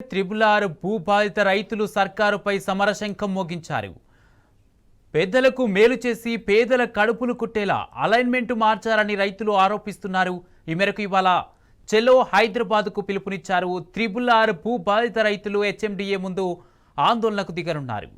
Triple R భూబాధిత రైతులు సర్కారుపై సమరశంఖం మోగించారు. పేదలకు మేలు చేసి పేదల కడుపులు కుట్టేలా అలైన్మెంట్ మార్చారని రైతులు ఆరోపిస్తున్నారు. ఈ మేరకు ఇవాళ చెలో హైదరాబాద్కు పిలుపునిచ్చారు. త్రిబుల్-ఆర్ భూబాధిత రైతులు హెచ్ఎండిఏ ముందు ఆందోళనకు దిగనున్నారు.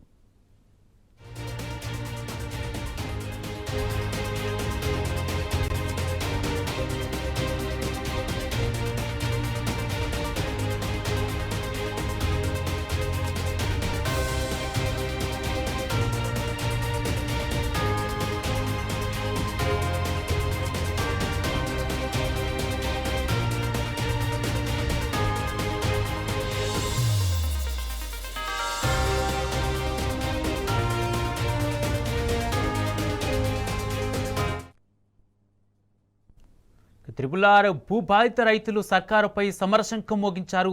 త్రిబుల్-ఆర్ భూబాధిత రైతులు సర్కారుపై సమరశంఖం మోగించారు.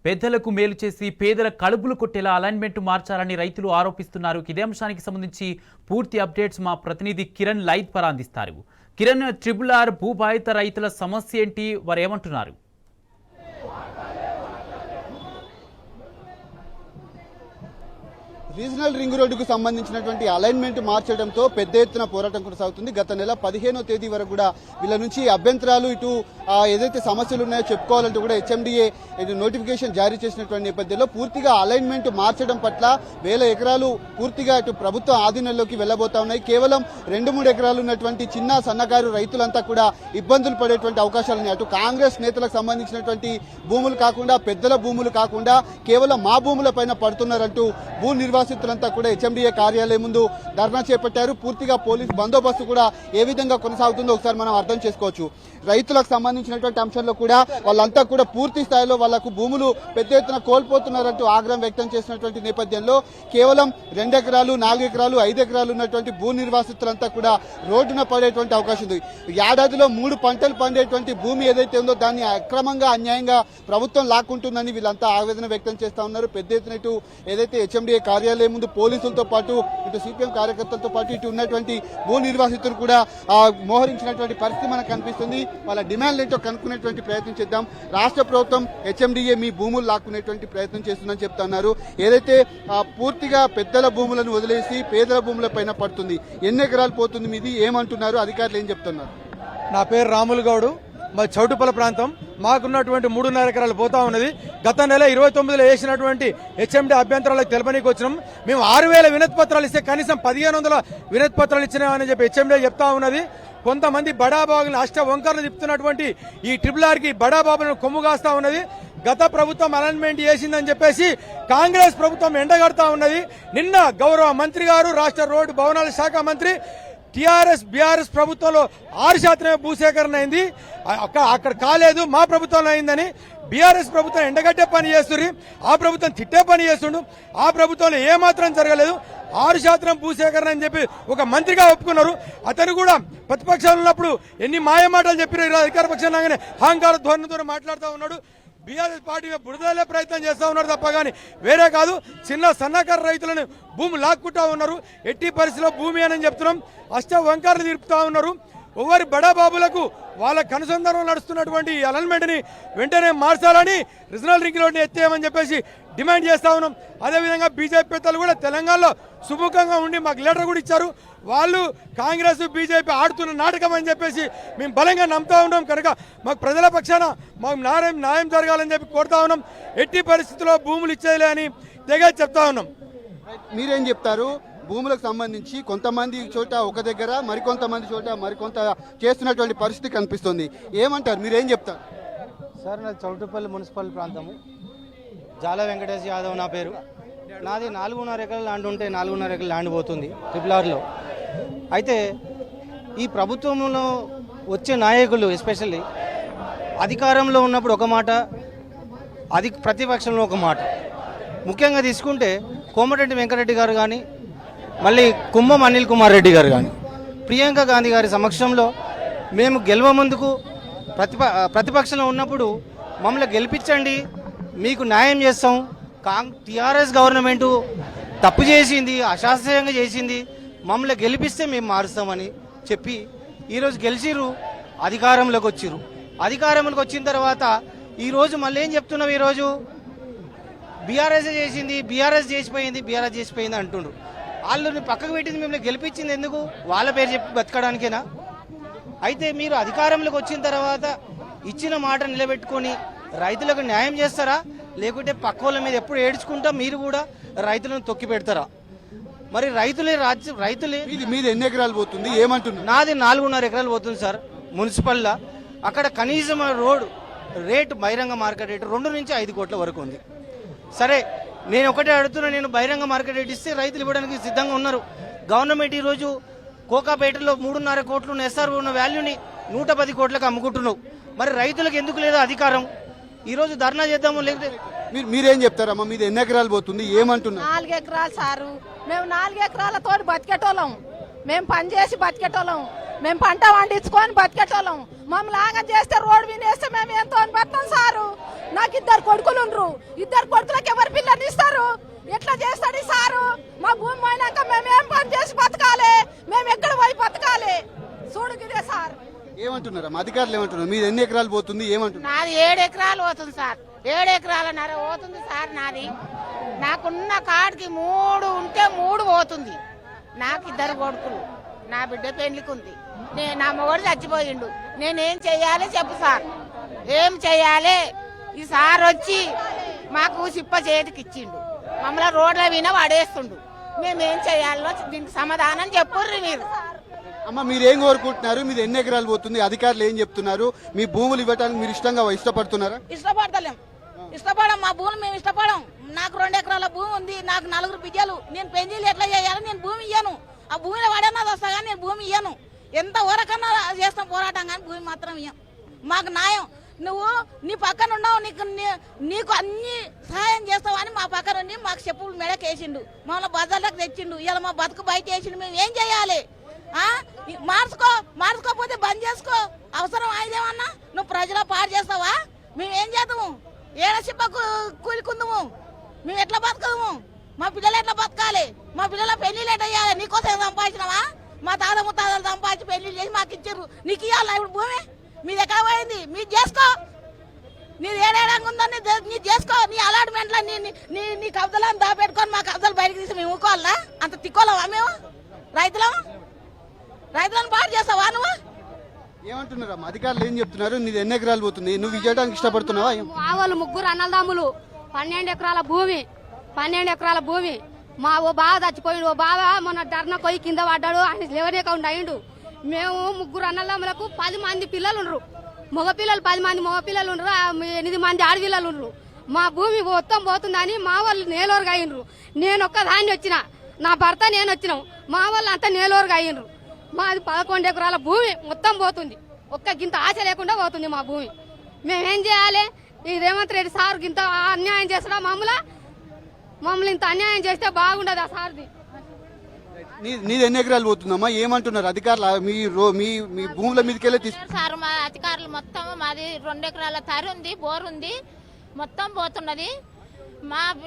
పేదలకు మేలు చేసి పేదల కడుపులు కొట్టేలా అలైన్మెంట్ మార్చాలని రైతులు ఆరోపిస్తున్నారు. ఇదే అంశానికి సంబంధించి పూర్తి అప్డేట్స్ మా ప్రతినిధి కిరణ్ లైవ్ ద్వారా అందిస్తారు. కిరణ్, త్రిబుల్-ఆర్ భూబాధిత రైతుల సమస్య ఏంటి, వారు ఏమంటున్నారు? రీజనల్ రింగ్ రోడ్డుకు సంబంధించినటువంటి అలైన్మెంట్ మార్చడంతో పెద్ద ఎత్తున పోరాటం కొనసాగుతుంది. గత నెల 15వ తేదీ వరకు కూడా వీళ్ళ నుంచి అభ్యంతరాలు ఇటు ఏదైతే సమస్యలు ఉన్నాయో చెప్పుకోవాలంటూ కూడా హెచ్ఎండిఏ నోటిఫికేషన్ జారీ చేసినటువంటి నేపథ్యంలో పూర్తిగా అలైన్మెంట్ మార్చడం పట్ల 1000 ఎకరాలు పూర్తిగా ఇటు ప్రభుత్వ ఆధీనంలోకి వెళ్లబోతా ఉన్నాయి. కేవలం 2-3 ఎకరాలు ఉన్నటువంటి చిన్న సన్నకారు రైతులంతా కూడా ఇబ్బందులు పడేటువంటి అవకాశాలు ఉన్నాయి. అటు కాంగ్రెస్ నేతలకు సంబంధించినటువంటి భూములు కాకుండా, పెద్దల భూములు కాకుండా కేవలం మా భూముల పైన పడుతున్నారంటూ భూ నిర్వాసితులంతా కూడా హెచ్ఎండిఏ కార్యాలయం ముందు ధర్నా చేపట్టారు. పూర్తిగా పోలీస్ బందోబస్తు కూడా ఏ విధంగా కొనసాగుతుందో ఒకసారి మనం అర్థం చేసుకోవచ్చు. రైతులకు సంబంధించినటువంటి అంశంలో కూడా వాళ్ళంతా కూడా పూర్తి స్థాయిలో వాళ్లకు భూములు పెద్ద ఎత్తున కోల్పోతున్నారంటూ ఆగ్రహం వ్యక్తం చేసినటువంటి నేపథ్యంలో కేవలం 2 ఎకరాలు, 4 ఎకరాలు, 5 ఎకరాలు ఉన్నటువంటి భూ నిర్వాసితులంతా కూడా రోడ్డున పడేటువంటి అవకాశం ఉంది. ఏడాదిలో 3 పంటలు పండేటువంటి భూమి ఏదైతే ఉందో దాన్ని అక్రమంగా, అన్యాయంగా ప్రభుత్వం లాక్కుంటుందని వీళ్ళంతా ఆవేదన వ్యక్తం చేస్తా ఉన్నారు. పెద్ద ఎత్తున ఇటు ఏదైతే హెచ్ఎండిఏ కార్యాలయం ముందు పోలీసులతో పాటు ఇటు సిపిఎం కార్యకర్తలతో పాటు ఇటు ఉన్నటువంటి భూ నిర్వాసితులు కూడా మోహరించినటువంటి పరిస్థితి మనకు కనిపిస్తుంది. వాళ్ళ డిమాండ్ ఏంటో కనుక్కునేటువంటి ప్రయత్నం చేద్దాం. రాష్ట్ర ప్రభుత్వం హెచ్ఎండిఏ మీ భూములు లాక్కునేటువంటి ప్రయత్నం చేస్తుందని చెప్తున్నారు. ఏదైతే పూర్తిగా పెద్దల భూములను వదిలేసి పేదల భూముల పైన పడుతుంది, ఎన్ని ఎకరాలు పోతుంది మీది, ఏమంటున్నారు అధికారులు, ఏం చెప్తున్నారు? నా పేరు రాములు గౌడు, మా చౌటుపల్ల ప్రాంతం. మాకున్నటువంటి 3.5 ఎకరాలు పోతా ఉన్నది. గత నెల 29లో వేసినటువంటి హెచ్ఎండి అభ్యంతరాలకు తెలపనీకి వచ్చినాం. మేము 6000 వినతి పత్రాలు ఇస్తే కనీసం 1500 వినతి పత్రాలు ఇచ్చినామని చెప్పి హెచ్ఎండి చెప్తా ఉన్నది. కొంతమంది బడాబాబులను అష్ట వంకర్లు తిప్పుతున్నటువంటి ఈ త్రిబుల్-ఆర్కి బడాబాబులను కొమ్ము కాస్తా ఉన్నది. గత ప్రభుత్వం అలైన్మెంట్ చేసిందని చెప్పేసి కాంగ్రెస్ ప్రభుత్వం ఎండగడతా ఉన్నది. నిన్న గౌరవ మంత్రి గారు, రాష్ట్ర రోడ్డు భవనాల శాఖ మంత్రి, టీఆర్ఎస్ బీఆర్ఎస్ ప్రభుత్వంలో 6% భూసేకరణ అయింది, అక్కడ కాలేదు, మా ప్రభుత్వంలో అయిందని బీఆర్ఎస్ ప్రభుత్వం ఎండగట్టే పని చేస్తుంది, ఆ ప్రభుత్వం తిట్టే పని చేస్తుండు. ఆ ప్రభుత్వంలో ఏమాత్రం జరగలేదు. 6% భూసేకరణ అని చెప్పి ఒక మంత్రిగా ఒప్పుకున్నారు. అతను కూడా ప్రతిపక్షాలు ఉన్నప్పుడు ఎన్ని మాయమాటలు చెప్పిన అధికార పక్షంలాగానే అహంకార ధోరణితో మాట్లాడుతూ ఉన్నాడు. బీఆర్ఎస్ పార్టీ బురదలే ప్రయత్నం చేస్తూ ఉన్నారు తప్ప కానీ వేరే కాదు. చిన్న సన్నకారు రైతులను భూమి లాక్కుంటా ఉన్నారు. ఎట్టి పరిస్థితిలో భూమి అని చెప్తున్నాం. అష్ట వంకారులు తీర్పుతా ఉన్నారు. ఎవరి బడాబాబులకు వాళ్ళ కనుసంధానం నడుస్తున్నటువంటి అలైన్మెంట్ ని వెంటనే మార్చాలని, రీజనల్ రింగ్ రోడ్ని ఎత్తేయమని చెప్పేసి డిమాండ్ చేస్తా ఉన్నాం. అదేవిధంగా బీజేపీ పెద్దలు కూడా తెలంగాణలో సుముఖంగా ఉండి మాకు లెటర్ కూడా ఇచ్చారు. వాళ్ళు కాంగ్రెస్ బీజేపీ ఆడుతున్న నాటకం అని చెప్పేసి మేము బలంగా నమ్ముతా ఉన్నాం. కనుక మాకు ప్రజల పక్షాన మాకు న్యాయం జరగాలని చెప్పి కోరుతా ఉన్నాం. ఎట్టి పరిస్థితుల్లో భూములు ఇచ్చేయలే అని తెగ చెప్తా ఉన్నాం. మీరేం చెప్తారు? భూములకు సంబంధించి కొంతమంది చోట ఒక దగ్గర, మరికొంతమంది చోట మరికొంత చేస్తున్నటువంటి పరిస్థితి కనిపిస్తుంది, ఏమంటారు, మీరేం చెప్తారు? సార్, నాది చౌటుపల్లి మున్సిపల్ ప్రాంతము. జాల వెంకటేష్ యాదవ్ నా పేరు. నాది 4.5 ఎకరాల ల్యాండ్ ఉంటే 4.5 ఎకరాల ల్యాండ్ పోతుంది త్రిబుల్-ఆర్లో. అయితే ఈ ప్రభుత్వంలో వచ్చే నాయకులు ఎస్పెషల్లీ అధికారంలో ఉన్నప్పుడు ఒక మాట, ప్రతిపక్షంలో ఒక మాట. ముఖ్యంగా తీసుకుంటే కోమటిరెడ్డి వెంకటరెడ్డి గారు కానీ, మళ్ళీ కుంభం అనిల్ కుమార్ రెడ్డి గారు కానీ, ప్రియాంక గాంధీ గారి సమక్షంలో మేము గెలవ ముందుకు ప్రతిపక్షంలో ఉన్నప్పుడు మమ్మల్ని గెలిపించండి, మీకు న్యాయం చేస్తాం, టీఆర్ఎస్ గవర్నమెంటు తప్పు చేసింది, అశాస్త్రీయంగా చేసింది, మమ్మల్ని గెలిపిస్తే మేము మారుస్తామని చెప్పి ఈరోజు గెలిచిర్రు, అధికారంలోకి వచ్చిర్రు. అధికారంలోకి వచ్చిన తర్వాత ఈరోజు మళ్ళీ ఏం చెప్తున్నాం? ఈరోజు బీఆర్ఎస్ చేసింది, బీఆర్ఎస్ చేసిపోయింది, బీఆర్ఎస్ చేసిపోయింది అంటుండ్రు. వాళ్ళని పక్కకు పెట్టింది మిమ్మల్ని గెలిపించింది ఎందుకు? వాళ్ళ పేరు చెప్పి బతకడానికేనా? అయితే మీరు అధికారంలోకి వచ్చిన తర్వాత ఇచ్చిన మాట నిలబెట్టుకొని రైతులకు న్యాయం చేస్తారా, లేకుంటే పక్క వాళ్ళ మీద ఎప్పుడు ఏడ్చుకుంటా మీరు కూడా రైతులను తొక్కి పెడతారా? మరి రైతులే మీది ఎన్ని ఎకరాలు పోతుంది ఏమంటున్నారు? నాది 4.5 ఎకరాలు పోతుంది సార్ మున్సిపల్లా. అక్కడ కనీసం రోడ్ రేటు బహిరంగ మార్కెట్ రేటు 2 నుంచి 5 కోట్ల వరకు ఉంది. సరే నేను ఒకటే అడుగుతున్నా, నేను బహిరంగ మార్కెట్ రేట్ ఇస్తే రైతులు ఇవ్వడానికి సిద్ధంగా ఉన్నారు. గవర్నమెంట్ ఈరోజు కోకాపేటలో 3.5 కోట్లు ఉన్న ఎస్ఆర్ ఉన్న వాల్యూని 110 కోట్లకు అమ్ముకుంటున్నావు. మరి రైతులకు ఎందుకు లేదా అధికారం? ఈరోజు ధర్నా చేద్దాము, లేకపోతే మీరేం చెప్తారమ్మా? మీది ఎన్ని ఎకరాలు పోతుంది ఏమంటున్నారు? 4 ఎకరాలు సారు. మేము 4 ఎకరాలతో బతికేటోళ్ళం, మేము పని చేసి బతికేటోళ్ళం, మేము పంట పండించుకొని బతికేటోళ్ళం. మమ్మల్ని ఆగం చేస్తే రోడ్డు వినేస్తే మేము ఎంతో అని బతాం సారు. నాకు 2 కొడుకులు ఉండ్రు, 2 కొడుకులకు ఎవరు పిల్లల్ని ఇస్తారు? ఎట్లా చేస్తాడు సారు? మా భూమి పోయినాక మేము ఏం పని చేసి బతకాలి? మేము ఎక్కడ పోయి బతకాలి? చూడుగిదే సార్. ఏమంటున్నారు అధికారులు? ఏమంటున్నారు? మీది ఎన్ని ఎకరాలు పోతుంది ఏమంటున్నారు? నాది 7 ఎకరాలు పోతుంది సార్, 7 ఎకరాలన్నర పోతుంది సార్ నాది. నాకున్న కాడికి 3 ఉంటే 3 పోతుంది. నాకు 2 కొడుకులు, నా బిడ్డ పెళ్లికి ఉంది, నా మొగడు చచ్చిపోయిండు. నేనేం చెయ్యాలి చెప్పు సార్, ఏం చెయ్యాలి? ఈ సార్ వచ్చి మాకు సిప్ప చేతికి ఇచ్చిండు, మమ్మల్ని రోడ్ల విన పడేస్తుండు. మేమేం చెయ్యాలో దీనికి సమాధానం చెప్పుర్రి మీరు. అమ్మ మీరేం కోరుకుంటున్నారు? మీది ఎన్ని ఎకరాలు పోతుంది? అధికారులు ఏం చెప్తున్నారు? మీ భూములు ఇవ్వడానికి మీరు ఇష్టపడుతున్నారా? ఇష్టపడతలేం, ఇష్టపడం. మా భూములు మేము ఇష్టపడం. నాకు 2 ఎకరాల భూమి ఉంది, నాకు 4 బిడ్డలు. నేను పెళ్లిళ్ళు ఎట్లా చేయాలి? నేను భూమి ఇయ్యను. ఆ భూమిలో పడన్నది వస్తా కానీ నేను భూమి ఇయ్యను. ఎంత వరకన్నా చేస్తాం పోరాటం, కానీ భూమి మాత్రం ఇయ్యం. మాకు న్యాయం. నువ్వు నీ పక్కన ఉన్నావు, నీకు అన్ని సహాయం చేస్తావు అని మా పక్కన ఉండి మాకు చెప్పులు మెడకేసిండు, మమ్మల్ని బజార్లకు తెచ్చిండు. ఇలా మా బతుకు బయట వేసిండు. మేము ఏం చేయాలి? మార్చుకోపోతే బంద్ చేసుకో. అవసరం అయిదేమన్నా నువ్వు ప్రజల పాడు చేస్తావా? మేము ఏం చేద్దాము? ఏడ సిప్పకు కూలికుందాము? మేము ఎట్లా బతకదాము? మా పిల్లలు ఎట్లా బతకాలి? మా పిల్లల పెళ్లిళ్ళు ఎట్లా చేయాలి? నీకోసం సంపాదించినావా? మా తాత ముత్తాతలు సంపాదించి పెళ్లిళ్ళు చేసి మాకు ఇచ్చారు. నీకు ఇవ్వాలా ఇప్పుడు భూమి? మీది ఎక్కడ పోయింది? మీరు చేసుకో. నీది ఏడేడంగా ఉందని నీ చేసుకో. నీ అలాట్మెంట్లో నీ కబ్జాలను దాపెట్టుకొని మా కబ్జాలు బయటకు తీసి మేము ఊకోవాలా? అంత తిక్కోలేవా మేము? రైతులను పాడు చేస్తావా నువ్వు? ఏమంటున్నారు అధికారులు? ఏం చెప్తున్నారు? నీది ఎన్ని ఎకరాలు పోతుంది? నువ్వు ఇవ్వడానికి ఇష్టపడుతున్నావా? మా వాళ్ళు 3 అన్నదమ్ములు, 12 ఎకరాల భూమి, 12 ఎకరాల భూమి. మా ఓ బావ చచ్చిపోయిండు. ఓ బావ మొన్న ధర్నా పోయి కింద పడ్డాడు, ఆయన లేవనేకుండా అయిండు. మేము 3 అన్నదమ్ములకు 10 మంది పిల్లలు ఉండరు, మగపిల్లలు 10 మంది మగపిల్లలు ఉండరు, 8 మంది ఆడపిల్లలు ఉండరు. మా భూమి మొత్తం పోతుందని మా వాళ్ళు నేలోరుగా అయ్యిండ్రు. నేను ఒక్కదాన్ని వచ్చిన, నా భర్త నేను వచ్చినాం. మా వాళ్ళు అంతా నేలోరుగా అయ్యిండ్రు. మాది 11 ఎకరాల భూమి మొత్తం పోతుంది. ఒక్క గింత ఆశ లేకుండా పోతుంది మా భూమి. మేమేం చేయాలి? ఈ రేవంత్ రెడ్డి సార్ ఇంత అన్యాయం చేస్తాడా? మమ్మల్ని ఇంత అన్యాయం చేస్తే బాగుండదు ఆ సార్ది. నీది ఎన్ని ఎకరాలు పోతుందమ్మా? ఏమంటున్నారు అధికారులు? మీ భూముల మీదకెళ్ళి సార్ మా అధికారులు మొత్తం మాది 2 ఎకరాల తరి ఉంది, బోర్ ఉంది, మొత్తం పోతున్నది.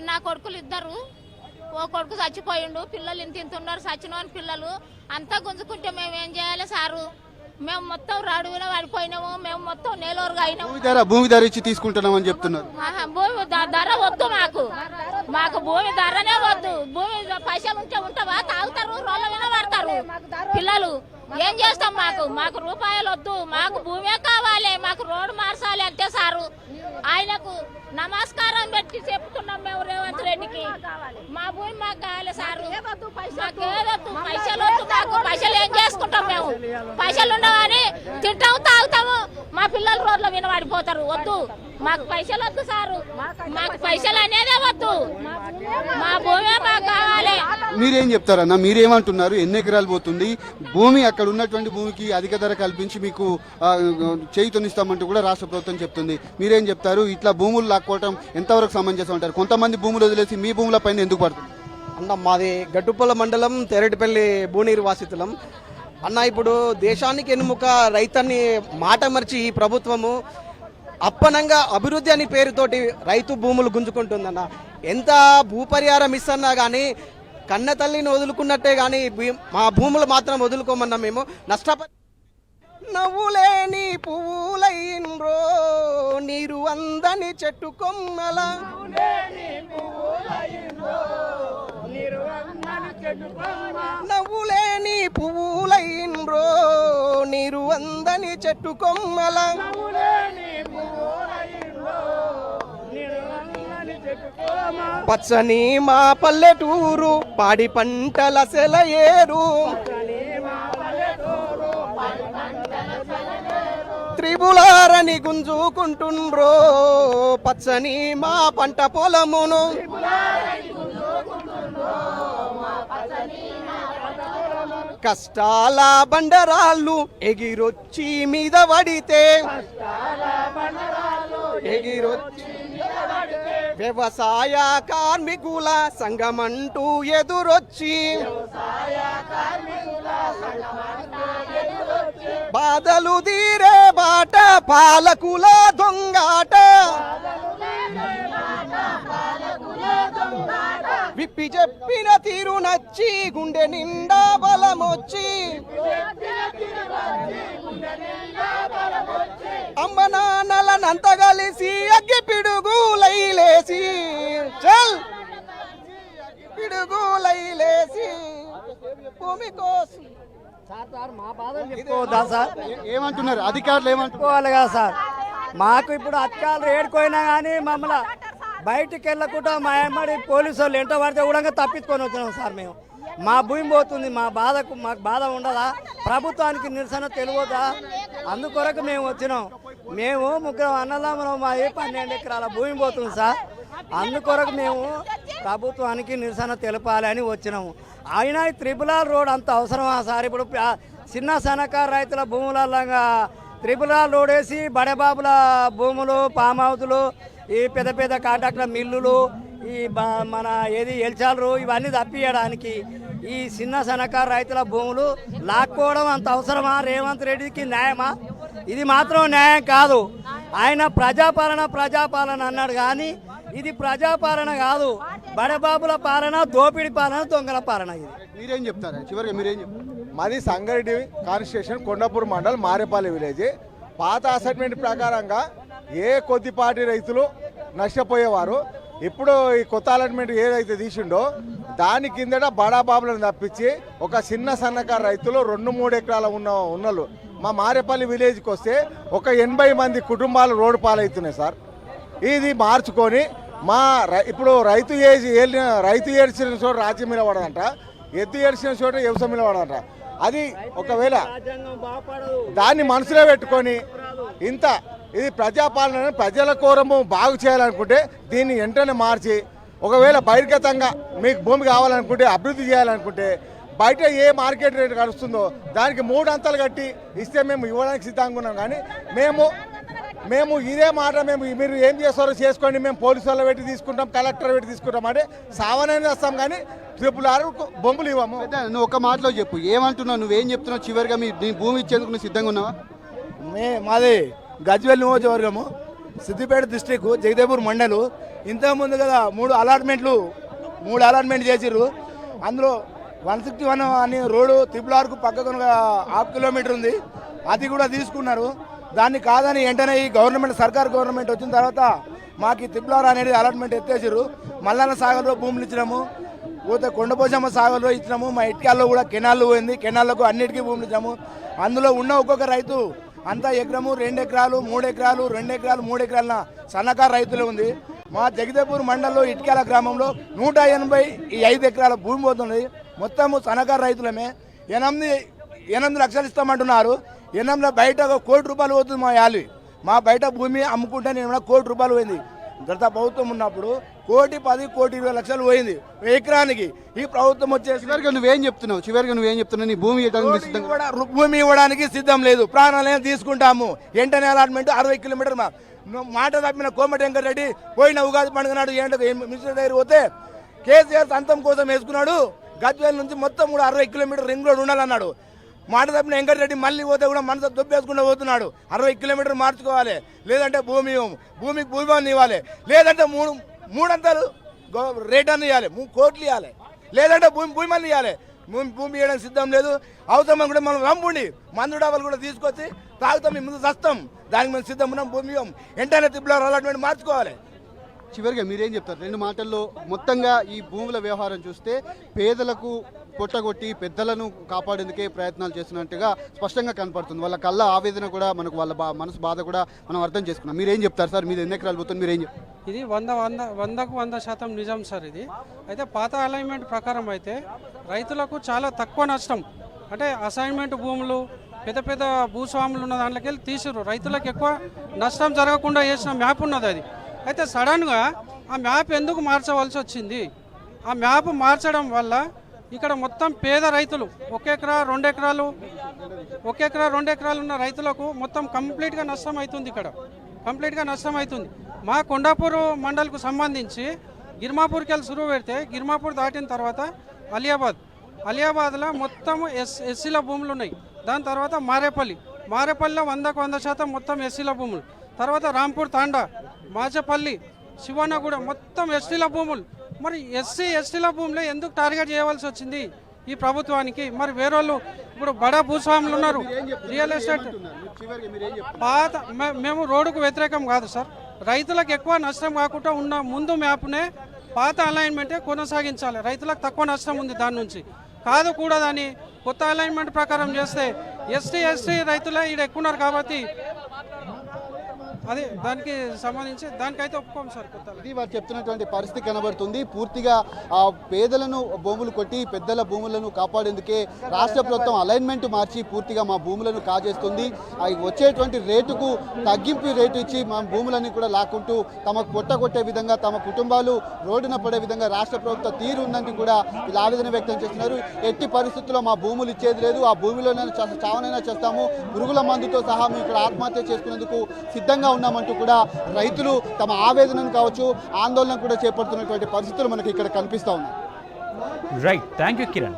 నా కొడుకులు 2, ఓ కొడుకు చచ్చిపోయిండు, పిల్లలు ఇంత ఉన్నారు, చచ్చినోని పిల్లలు అంతా గుంజుకుంటే మేము ఏం చేయాలి సారు? మేము మొత్తం రాడువిన పడిపోయినాము, మేము మొత్తం నేలోరుగా అయినాము. భూమి ధర ఇచ్చి తీసుకుంటున్నామని చెప్తున్నారు. భూమి ధర వద్దు మాకు భూమి ధరనే వద్దు. భూమి పైసలు ఉంటే ఉంటావా? తాగుతారు, రోడ్ల మీద పడతారు పిల్లలు. ఏం చేస్తాం? మాకు రూపాయలు వద్దు, మాకు భూమే కావాలి. మాకు రోడ్డు మార్చాలి అంతే సారు. ఆయనకు నమస్కారం పెట్టి చెప్తున్నాం మేము రేవంత్ రెడ్డికి. మా భూమి మాకు కావాలి సారు. మాకేదొద్దు, పైసలు వద్దు మాకు. పైసలు ఏం చేసుకుంటాం మేము? పైసలు ఉండవని తింటాము, తాగుతాము, మా పిల్లలు రోడ్ల మీద పడిపోతారు. వద్దు, మాకు పైసలు వద్దు సారు. మాకు పైసలు అనేదే వద్దు, మా భూమే మాకు కావాలి. మీరేం చెప్తారన్నా? మీరేమంటున్నారు? ఎన్ని ఎకరాలు పోతుంది భూమి? అక్కడ ఉన్నటువంటి భూమికి అధిక ధర కల్పించి మీకు చేయుతనిస్తామంటూ కూడా రాష్ట్ర ప్రభుత్వం చెప్తుంది. మీరేం చెప్తారు? ఇట్లా భూములు లాక్కోవటం ఎంతవరకు సమంజసం అంటారు? కొంతమంది భూములు వదిలేసి మీ భూముల పైన ఎందుకు పడుతుంది అన్న? మాది గట్టుపల్ల మండలం తెరటిపల్లి భూనీరు వాసితులం అన్న. ఇప్పుడు దేశానికి ఎన్నుముక రైతాన్ని మాట మర్చి ఈ ప్రభుత్వము అప్పనంగా అభివృద్ధి అని పేరుతోటి రైతు భూములు గుంజుకుంటుందన్న. ఎంత భూపరిహారం ఇస్తున్నా కానీ కన్న తల్లిని వదులుకున్నట్టే కానీ మా భూములు మాత్రం వదులుకోమన్నా. మేము నవ్వులేని పువ్వులైన్రో నీరు అందని చెట్టు కొమ్మల నవ్వులేని పువ్వులైన్రో నీరు అందని చెట్టు కొమ్మల పచ్చని మా పల్లెటూరు పాడి పంటల సెలయేరు త్రిబులారని గుంజుకుంటుండ్రో పచ్చని మా పంట పొలమును కష్టాల బండరాళ్ళు ఎగిరొచ్చి మీద పడితే వ్యవసాయ కార్మికుల సంఘమంటూ ఎదురొచ్చి బాధలు తీరే బాట పాలకుల దొంగాట విప్పి చెప్పిన తీరు నచ్చి గుండె నిండా బలమొచ్చి అమ్మ నాన్నలనంత కలిసి అగ్గి పిడుగులైలేసి చల్ పిడుగులైలేసి భూమి కోసం ఏమంటున్నారు అధికారులు చెప్పుకోవాలి కదా సార్. మాకు ఇప్పుడు అధికారులు ఏడుకోయినా కానీ మమ్మల్ని బయటికి వెళ్ళకుండా మా అమ్మడి పోలీసు వాళ్ళు ఎంట పడితే కూడా తప్పించుకొని వచ్చినాం సార్. మేము మా భూమి పోతుంది, మాకు బాధ ఉండదా? ప్రభుత్వానికి నిరసన తెలియదా? అందుకొరకు మేము వచ్చినాం. మేము ముగ్గురం అన్నదమ్ములం, మా 12 ఎకరాల భూమి పోతుంది సార్. అందుకొరకు మేము ప్రభుత్వానికి నిరసన తెలపాలని వచ్చినాము. అయినా ఈ త్రిపులార్ రోడ్ అంత అవసరమా సార్? ఇప్పుడు చిన్న సన్నకారు రైతుల భూములలాగా త్రిపులార్ రోడ్ వేసి బడబాబుల భూములు, పామ్ హౌజులు, ఈ పెద్ద పెద్ద కాంట్రాక్టుల మిల్లులు, ఈ మన ఎల్చాలరు ఇవన్నీ తప్పియడానికి ఈ చిన్న సన్నకారు రైతుల భూములు లాక్కోవడం అంత అవసరమా? రేవంత్ రెడ్డికి న్యాయమా? ఇది మాత్రం న్యాయం కాదు. ఆయన ప్రజాపాలన అన్నాడు కానీ ఇది ప్రజాపాలన కాదు. బడబాబుల పాలన, దోపిడి పాలన, దొంగల పాలన. ఇది మీరేం చెప్తారా? చివరిగా మీరేం చెప్తారు? మాది సంగారెడ్డి కాన్స్టిట్యూషన్ కొండాపూర్ మండల్ మారేపల్లి విలేజ్. పాత అసైన్మెంట్ ప్రకారంగా ఏ కొద్దిపాటి రైతులు నష్టపోయేవారు. ఇప్పుడు ఈ కొత్త అలాట్మెంట్ ఏదైతే తీసిండో దాని కిందట బడాబాబులను తప్పించి ఒక చిన్న సన్నకారు రైతులు 2-3 ఎకరాల ఉన్నలు మా మారేపల్లి విలేజ్కి వస్తే ఒక 80 మంది కుటుంబాలు రోడ్డు పాలవుతున్నాయి సార్. ఇది మార్చుకొని ఇప్పుడు రైతు ఏడ్చిన చోట రాజ్యం నిలబడదంట, ఎద్దు ఏడ్చిన చోట వ్యవసాయం నిలబడదంట. అది ఒకవేళ దాన్ని మనసులో పెట్టుకొని ఇది ప్రజాపాలన ప్రజల కోరము బాగు చేయాలనుకుంటే దీన్ని వెంటనే మార్చి, ఒకవేళ బహిర్గతంగా మీకు భూమి కావాలనుకుంటే, అభివృద్ధి చేయాలనుకుంటే బయట ఏ మార్కెట్ రేట్ కలుస్తుందో దానికి 3 అంతలు కట్టి ఇస్తే మేము ఇవ్వడానికి సిద్ధంగా ఉన్నాం. కానీ మేము ఇదే మాట మీరు ఏం చేస్తారో చేసుకోండి, మేము పోలీసు వాళ్ళు పెట్టి తీసుకుంటాం, కలెక్టర్ పెట్టి తీసుకుంటాం అంటే సావనైనా వస్తాం. కానీ 666 బొంబులు ఇవ్వము. నువ్వు ఒక మాటలో చెప్పు, ఏమంటున్నావు? నువ్వేం చెప్తున్నావు? చివరిగా నీ భూమి ఇచ్చేందుకు నువ్వు సిద్ధంగా ఉన్నావా? మాది గజ్వేల్ నియోజకవర్గము, సిద్దిపేట డిస్టిక్, జగదేపూర్ మండలు. ఇంతకుముందు కదా 3 అలాట్మెంట్ చేసిర్రు. అందులో 161 అనే రోడ్డు త్రిపులార్కు పక్కకు 1/2 కిలోమీటర్ ఉంది, అది కూడా తీసుకున్నారు. దాన్ని కాదని వెంటనే ఈ సర్కార్ గవర్నమెంట్ వచ్చిన తర్వాత మాకు ఈ త్రిపులార్ అనేది అలాట్మెంట్ ఎత్తేసారు. మల్లన్న సాగర్లో భూములు ఇచ్చినాము, పోతే కొండపోచమ్మ సాగర్లో ఇచ్చినాము, మా ఇటుకాల్లో కూడా కెనాల్లో పోయింది, కెనాల్లకు అన్నిటికీ భూములు ఇచ్చాము. అందులో ఉన్న ఒక్కొక్క రైతు అంతా ఎకరము, 2 ఎకరాలు, 3 ఎకరాలు, 2 ఎకరాలు, 3 ఎకరాల సన్నకారు రైతులు ఉంది. మా జగదేపూర్ మండలంలో ఇటుకాల గ్రామంలో 185 ఎకరాల భూమి పోతుంది. మొత్తము సన్నకారు రైతులమే. 8 లక్షలు ఇస్తామంటున్నారు. 8 బయట 1 కోటి రూపాయలు పోతుంది మా యాలి. మా బయట భూమి అమ్ముకుంటే 1 కోటి రూపాయలు పోయింది. గత ప్రభుత్వం ఉన్నప్పుడు 1,10, 1,20 లక్షలు పోయింది ఎకరానికి. ఈ ప్రభుత్వం వచ్చేసి చివరిగా నువ్వేం చెప్తున్నావు? నీ భూమి భూమి ఇవ్వడానికి సిద్ధం లేదు, ప్రాణాలైనా తీసుకుంటాము. వెంటనే అలాట్మెంట్ 60 కిలోమీటర్ మాట తప్పిన కోమటి వెంకటరెడ్డి పోయిన ఉగాది పండుగ నాడు మినిస్టర్ దగ్గర పోతే కేసీఆర్ సంతం కోసం వేసుకున్నాడు. గజ్వేల్ నుంచి మొత్తం కూడా 60 కిలోమీటర్ రింగ్ రోడ్ ఉండాలన్నాడు. మాట తప్పిన వెంకటరెడ్డి మళ్ళీ పోతే కూడా మనసు దొబ్బేసుకుంటూ పోతున్నాడు. 60 కిలోమీటర్ మార్చుకోవాలి, లేదంటే భూమికి భూమి ఇవ్వాలి, లేదంటే 3 అంతలు రేట్ అన్ని ఇవ్వాలి, 3 కోట్లు ఇవ్వాలి, లేదంటే భూమి మళ్ళీ ఇవ్వాలి. భూమి ఇవ్వడానికి సిద్ధం లేదు. అవసరం కూడా మనం రంపుండి మందు డాబాలు కూడా తీసుకొచ్చి తాగుతాం, ముందు చస్తాం. దానికి మేము సిద్ధం ఉన్నాం. భూమి వెంటనే త్రిపులార్ అలాట్మెంట్ మార్చుకోవాలి. చివరిగా మీరేం చెప్తారు 2 మాటల్లో? మొత్తంగా ఈ భూముల వ్యవహారం చూస్తే పేదలకు పొట్టగొట్టి పెద్దలను కాపాడేందుకే ప్రయత్నాలు చేస్తున్నట్టుగా స్పష్టంగా కనపడుతుంది. వాళ్ళ కళ్ళ ఆవేదన కూడా మనకు వాళ్ళ మనసు బాధ కూడా మనం అర్థం చేసుకున్నాం. మీరేం చెప్తారు సార్? మీరు ఎన్ని ఎకరాలు పోతుంది, మీరేం చెప్తారు? ఇది 100% నిజం సార్ ఇది. అయితే పాత అలైన్మెంట్ ప్రకారం అయితే రైతులకు చాలా తక్కువ నష్టం, అంటే అసైన్మెంట్ భూములు పెద్ద పెద్ద భూస్వాములు ఉన్న దాంట్లోకి వెళ్ళి తీసిరు. రైతులకు ఎక్కువ నష్టం జరగకుండా చేసిన మ్యాప్ ఉన్నది అది. అయితే సడన్గా ఆ మ్యాప్ ఎందుకు మార్చవలసి వచ్చింది? ఆ మ్యాప్ మార్చడం వల్ల ఇక్కడ మొత్తం పేద రైతులు 1 ఎకరా 2 ఎకరాలు 1 ఎకరా 2 ఎకరాలు ఉన్న రైతులకు మొత్తం కంప్లీట్గా నష్టం అవుతుంది. ఇక్కడ కంప్లీట్గా నష్టం అవుతుంది. మా కొండాపూర్ మండల్కు సంబంధించి గిర్మాపూర్కి వెళ్ళి సురువు పెడితే గిర్మాపూర్ దాటిన తర్వాత అలియాబాద్లో మొత్తం ఎస్సీల భూములు ఉన్నాయి. దాని తర్వాత మారేపల్లిలో 100% మొత్తం ఎస్సీల భూములు. తర్వాత రాంపూర్ తాండా, మాచపల్లి, శివనగూడ మొత్తం ఎస్టీల భూములు. మరి ఎస్టీల భూములు ఎందుకు టార్గెట్ చేయవలసి వచ్చింది ఈ ప్రభుత్వానికి? మరి వేరేళ్ళు ఇప్పుడు బడా భూస్వాములు ఉన్నారు, రియల్ ఎస్టేట్ పాత. మేము రోడ్డుకు వ్యతిరేకం కాదు సార్, రైతులకు ఎక్కువ నష్టం కాకుండా ఉన్న ముందు మ్యాప్నే పాత అలైన్మెంటే కొనసాగించాలి. రైతులకు తక్కువ నష్టం ఉంది దాని నుంచి, కాదు కూడదని కొత్త అలైన్మెంట్ ప్రకారం చేస్తే ఎస్టీ రైతులే ఈడ ఎక్కువ ఉన్నారు కాబట్టి అది దానికి సంబంధించి దానికైతే ఒప్పుకోము సార్. ఇది వారు చెప్తున్నటువంటి పరిస్థితి కనబడుతుంది. పూర్తిగా ఆ పేదలను భూములు కొట్టి పెద్దల భూములను కాపాడేందుకే రాష్ట్ర ప్రభుత్వం అలైన్మెంట్ మార్చి పూర్తిగా మా భూములను కాజేస్తుంది. వచ్చేటువంటి రేటుకు తగ్గింపు రేటు ఇచ్చి మా భూములన్నీ కూడా లాక్కుంటూ తమకు పొట్టగొట్టే విధంగా, తమ కుటుంబాలు రోడ్డున పడే విధంగా రాష్ట్ర ప్రభుత్వ తీరు ఉందని కూడా వీళ్ళు ఆవేదన వ్యక్తం చేస్తున్నారు. ఎట్టి పరిస్థితుల్లో మా భూములు ఇచ్చేది లేదు, ఆ భూమిలోనైనా చావనైనా చేస్తాము, పురుగుల మందుతో సహా మేము ఇక్కడ ఆత్మహత్య చేసుకునేందుకు సిద్ధంగా ఉన్నామంటూ కూడా రైతులు తమ ఆవేదనను కావచ్చు, ఆందోళన కూడా చేపడుతున్నటువంటి పరిస్థితులు మనకి ఇక్కడ కనిపిస్తా ఉన్నాయి. Right, thank you Kiran.